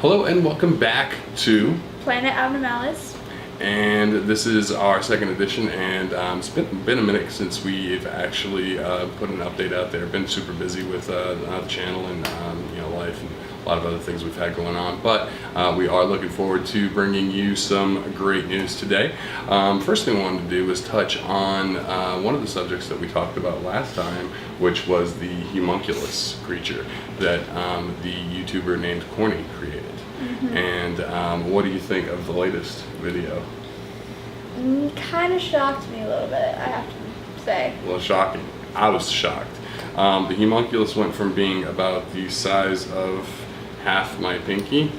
Hello and welcome back to Planet Abnormalis. And this is our second edition, and it's been a minute since we've actually put an update out there. Been super busy with the channel and life and a lot of other things we've had going on, but we are looking forward to bringing you some great news today. First thing I wanted to do was touch on one of the subjects that we talked about last time, which was the Humonculus creature that the YouTuber named Corny created. Mm-hmm. And what do you think of the latest video? Kind of shocked me a little bit, I have to say. Well, shocking. I was shocked. The Humonculus went from being about the size of half my pinky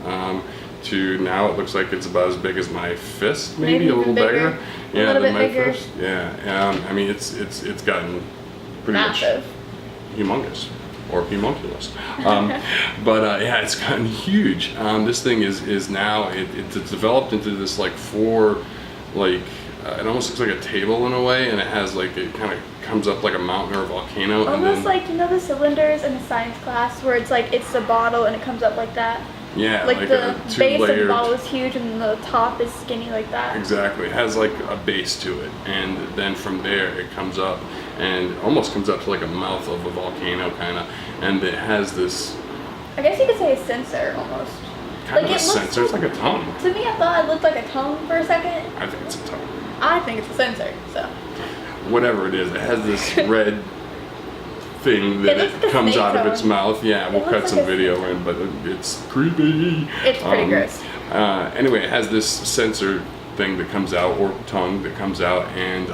to now it looks like it's about as big as my fist, maybe a little bigger. Yeah, than my bigger. Fist. Yeah. I mean, it's gotten pretty massive. Much humongous. Or Humonculus. But yeah, it's gotten huge. This thing is now, it's developed into this it almost looks like a table in a way, and it has it kind of comes up like a mountain or a volcano. Almost like, the cylinders in a science class where it's it's the bottle and it comes up like that? Yeah, like the base of the bottle is huge and the top is skinny like that. Exactly. It has a base to it, and then from there it comes up and almost comes up to a mouth of a volcano kind of, and it has this, I guess you could say a sensor almost. Kind of a sensor. It's like a tongue. To me, I thought it looked like a tongue for a second. I think it's a tongue. I think it's a sensor, so. Whatever it is, it has this red thing that it comes out of its mouth. Yeah, we'll cut some video in, but it's creepy. It's pretty gross. Anyway, it has this sensor thing that comes out, or tongue that comes out, and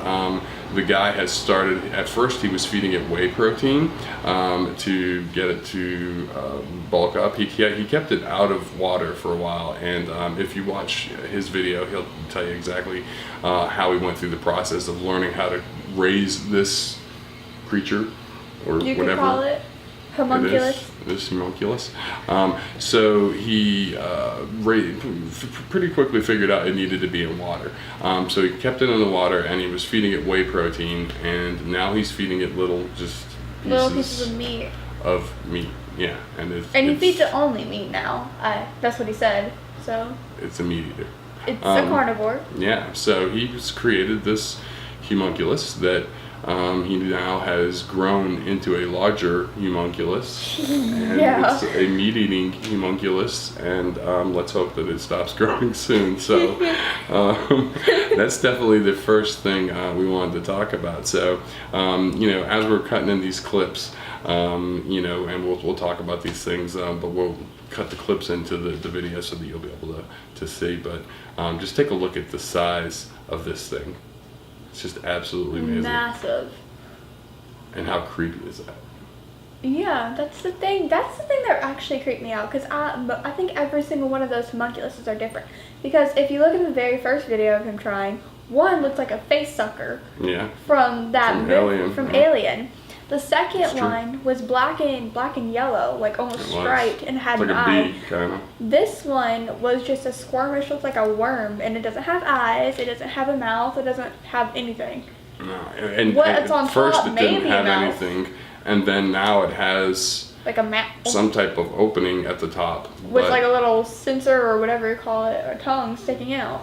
the guy has started, at first he was feeding it whey protein to get it to bulk up. He kept it out of water for a while, and if you watch his video, he'll tell you exactly how he went through the process of learning how to raise this creature, or you whatever. You could call it Humonculus. This Humonculus. So he pretty quickly figured out it needed to be in water. So he kept it in the water, and he was feeding it whey protein, and now he's feeding it little pieces of meat. Yeah, and he feeds it only meat now. That's what he said. So it's a meat eater. It's a carnivore. Yeah. So he's created this Humonculus that. He now has grown into a larger Humonculus, and it's a meat-eating Humonculus, and let's hope that it stops growing soon. So that's definitely the first thing we wanted to talk about. So as we're cutting in these clips, and we'll talk about these things, but we'll cut the clips into the video so that you'll be able to see. But just take a look at the size of this thing. It's just absolutely amazing. Massive. And how creepy is that? Yeah, that's the thing. That's the thing that actually creeped me out, because I think every single one of those homunculuses are different. Because if you look at the very first video of him trying, one looks like a face sucker. Yeah. From Alien. The second one was black and yellow, almost striped, and had an eye. Bee, kind of. This one was just a squirmish, looks like a worm, and it doesn't have eyes, it doesn't have a mouth, it doesn't have anything. No, and what's on first top, it didn't have mouth. anything, and then now it has some type of opening at the top. With a little sensor or whatever you call it, or tongue sticking out.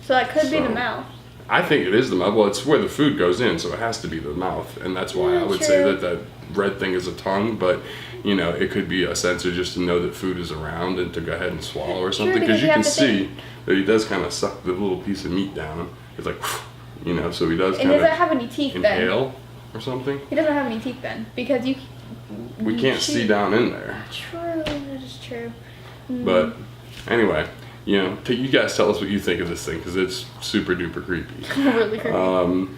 So that could be the mouth. I think it is the mouth. Well, it's where the food goes in, so it has to be the mouth, and that's why I would say that red thing is a tongue, but it could be a sensor just to know that food is around and to go ahead and swallow or something, because you can see that he does kind of suck the little piece of meat down. It's so he does kind of doesn't have any teeth inhale or something. He doesn't have any teeth then, because we can't see down in there. True, that is true. But anyway, you guys tell us what you think of this thing, because it's super duper creepy. Really creepy.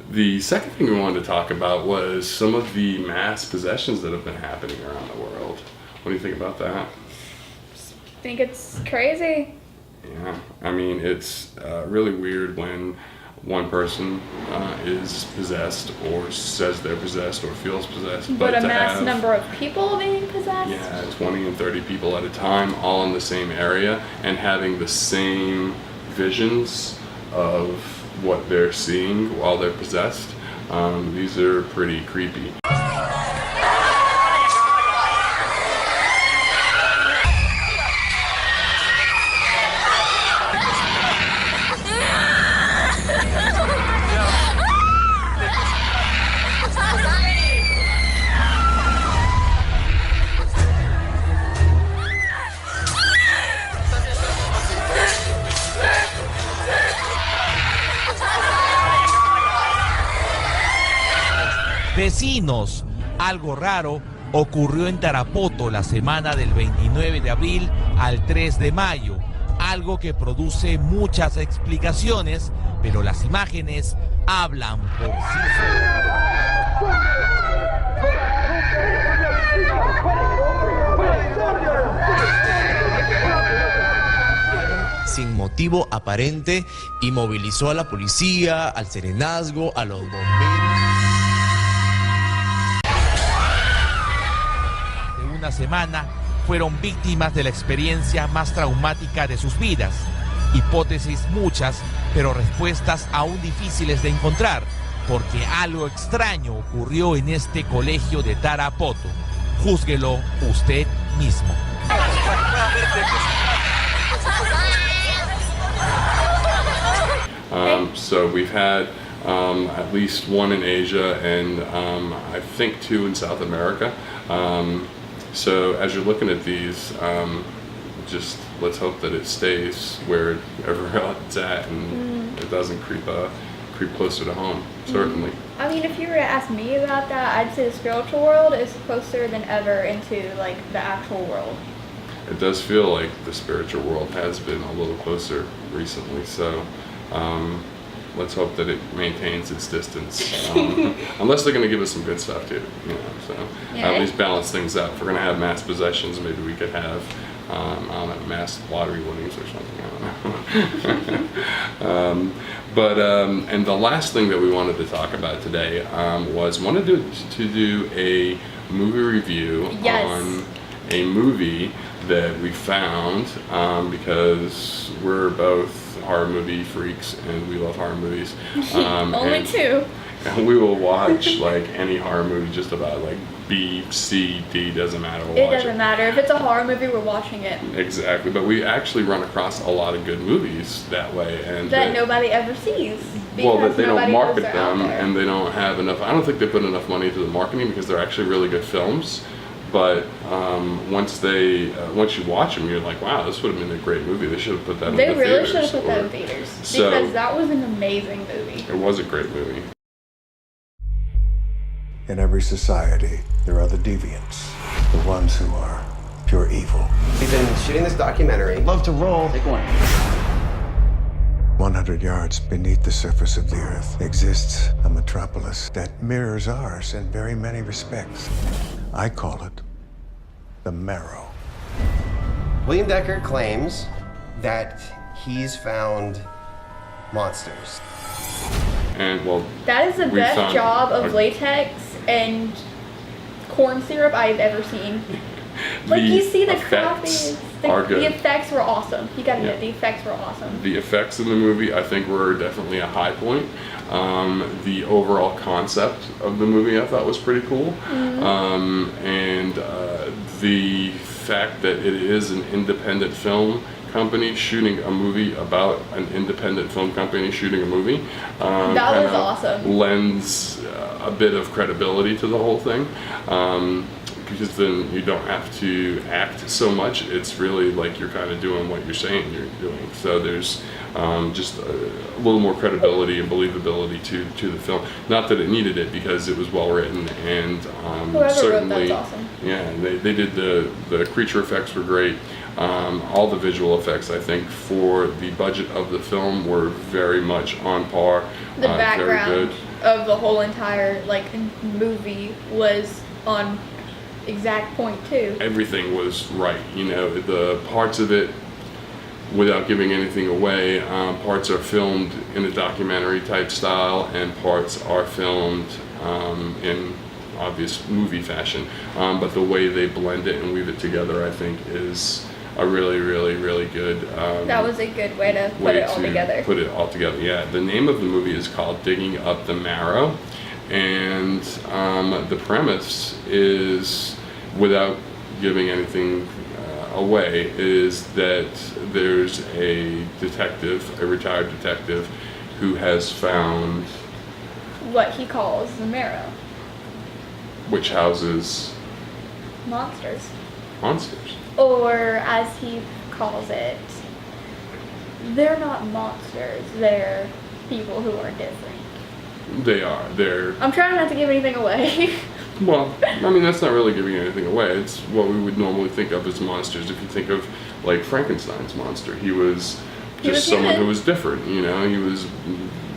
The second thing we wanted to talk about was some of the mass possessions that have been happening around the world. What do you think about that? I think it's crazy. Yeah, I mean, it's really weird when one person is possessed, or says they're possessed, or feels possessed. But a mass number of people being possessed? Yeah, 20 and 30 people at a time, all in the same area, and having the same visions of what they're seeing while they're possessed. These are pretty creepy. Vecinos, algo raro ocurrió en Tarapoto la semana del 29 de abril al 3 de mayo. Algo que produce muchas explicaciones, pero las imágenes hablan por sí solas. Sin motivo aparente y movilizó a la policía, al serenazgo, a los bomberos. De una semana fueron víctimas de la experiencia más traumática de sus vidas. Hipótesis muchas, pero respuestas aún difíciles de encontrar, porque algo extraño ocurrió en este colegio de Tarapoto. Júzguelo usted mismo. So we've had at least one in Asia and I think 2 in South America. So as you're looking at these, just let's hope that it stays wherever it's at and it doesn't creep closer to home, certainly. I mean, if you were to ask me about that, I'd say the spiritual world is closer than ever into like the actual world. It does feel like the spiritual world has been a little closer recently, so let's hope that it maintains its distance. Unless they're going to give us some good stuff too, so yeah. At least balance things out. If we're going to have mass possessions, maybe we could have, I don't know, mass lottery winnings or something, I don't know. And the last thing that we wanted to talk about today was wanted to do a movie review on a movie that we found because we're both horror movie freaks and we love horror movies. Only 2. And we will watch like any horror movie, just about like B, C, D, doesn't matter. It doesn't matter. If it's a horror movie, we're watching it. Exactly, but we actually run across a lot of good movies that way, and that nobody ever sees. Well, that they don't market them, and they don't have enough. I don't think they put enough money into the marketing because they're actually really good films. But once you watch them, you're like, wow, this would have been a great movie. They should have put that in the theaters. They really should have put that in theaters because that was an amazing movie. It was a great movie. In every society, there are the deviants, the ones who are pure evil. We've been shooting this documentary. Love to roll. Take one. 100 yards beneath the surface of the earth exists a metropolis that mirrors ours in very many respects. I call it the Marrow. William Decker claims that he's found monsters. And well, that is the best job of latex and corn syrup I've ever seen. Like you see the copies, the effects were awesome. You gotta admit, the effects were awesome. The effects in the movie, I think, were definitely a high point. The overall concept of the movie, I thought, was pretty cool. And the fact that it is an independent film company shooting a movie about an independent film company shooting a movie that was awesome. Lends a bit of credibility to the whole thing. Because then you don't have to act so much. It's really like you're kind of doing what you're saying you're doing. So there's just a little more credibility and believability to the film. Not that it needed it, because it was well written, and certainly, that's awesome. Yeah, they did the creature effects were great. All the visual effects, I think, for the budget of the film were very much on par. The background very good. Of the whole entire movie was on exact point too. Everything was right, the parts of it, without giving anything away, parts are filmed in a documentary type style and parts are filmed in obvious movie fashion, but the way they blend it and weave it together, I think, is a really, really, really good that was a good way to put it all together. Yeah, the name of the movie is called Digging Up the Marrow, and the premise is, without giving anything away, is that there's a retired detective, who has found what he calls the marrow, which houses monsters. Or as he calls it, they're not monsters, they're people who are different. They are. They're I'm trying not to give anything away. well. I mean, that's not really giving anything away. It's what we would normally think of as monsters. If you think of like Frankenstein's monster, he was just someone human. who was different. You know, he was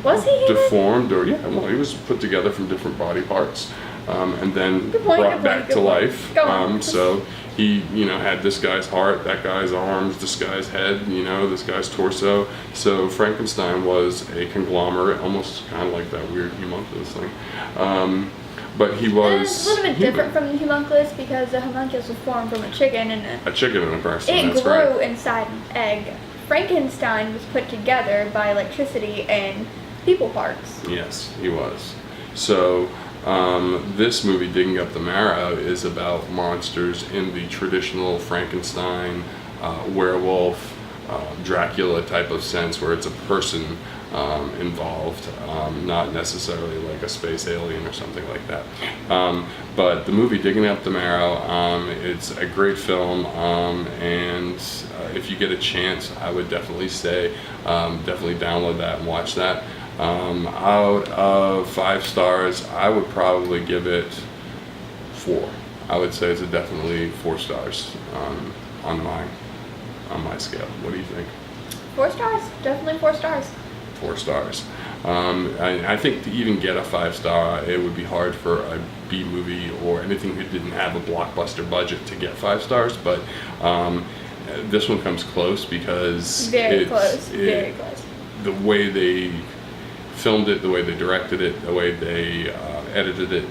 Was he human? deformed, or well, he was put together from different body parts, and then Good point, brought good back point, to good point. life. Go on. So he, had this guy's heart, that guy's arms, this guy's head, this guy's torso. So Frankenstein was a conglomerate, almost kind of like that weird homunculus thing. But he And was it's a little bit human. different from the homunculus because the homunculus was formed from a chicken and A chicken and a person. it That's grew right. inside an egg. Frankenstein was put together by electricity and people parts. Yes, he was. So this movie, Digging Up the Marrow, is about monsters in the traditional Frankenstein, werewolf, Dracula type of sense, where it's a person involved, not necessarily like a space alien or something like that. But the movie Digging Up the Marrow, it's a great film, and if you get a chance, I would definitely say, definitely download that and watch that. Out of 5 stars, I would probably give it 4. I would say it's definitely 4 stars on my scale. What do you think? 4 stars? Definitely 4 stars. 4 stars. I think to even get a 5-star, it would be hard for a B movie or anything that didn't have a blockbuster budget to get 5 stars. But this one comes close because Very close. The way they filmed it, the way they directed it, the way they edited it,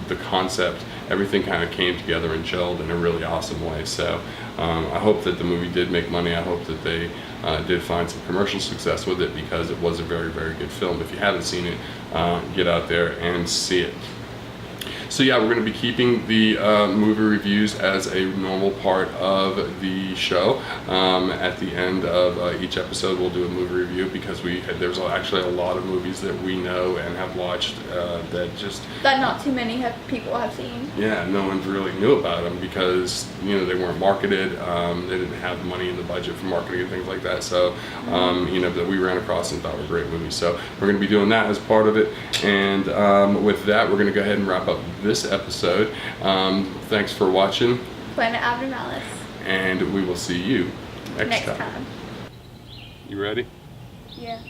the concept, everything kind of came together and gelled in a really awesome way. So I hope that the movie did make money. I hope that they did find some commercial success with it, because it was a very, very good film. If you haven't seen it, get out there and see it. So yeah, we're going to be keeping the movie reviews as a normal part of the show. At the end of each episode, we'll do a movie review, because there's actually a lot of movies that we know and have watched that not too many people have seen. Yeah, no one really knew about them because they weren't marketed. They didn't have the money in the budget for marketing and things like that. So that we ran across and thought were great movies. So we're going to be doing that as part of it. And with that, we're going to go ahead and wrap up this episode. Thanks for watching. Planet Abnormalis. And we will see you next time. Time. You ready? Yeah.